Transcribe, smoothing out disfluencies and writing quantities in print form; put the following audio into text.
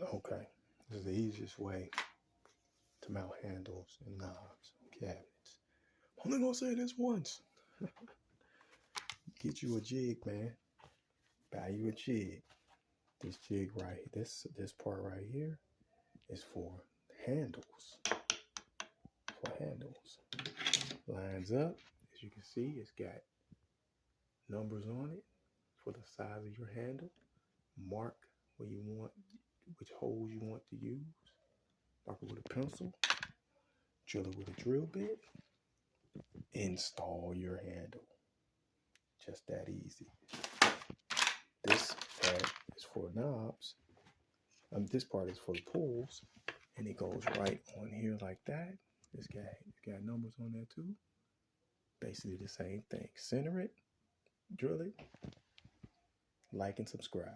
Okay, this is the easiest way to mount handles and knobs on cabinets. I'm only gonna say this once. Get you a jig, man. Buy you a jig. This jig right here, this part right here is for handles. For handles. Lines up. As you can see, it's got numbers on it for the size of your handle. Mark where you want, which holes you want to use. Mark it with a pencil. Drill it with a drill bit. Install your handle. Just that easy. This part is for knobs. This part is for the pulls, and it goes right on here like that. It's got numbers on there too. Basically the same thing. Center it, drill it, like and subscribe.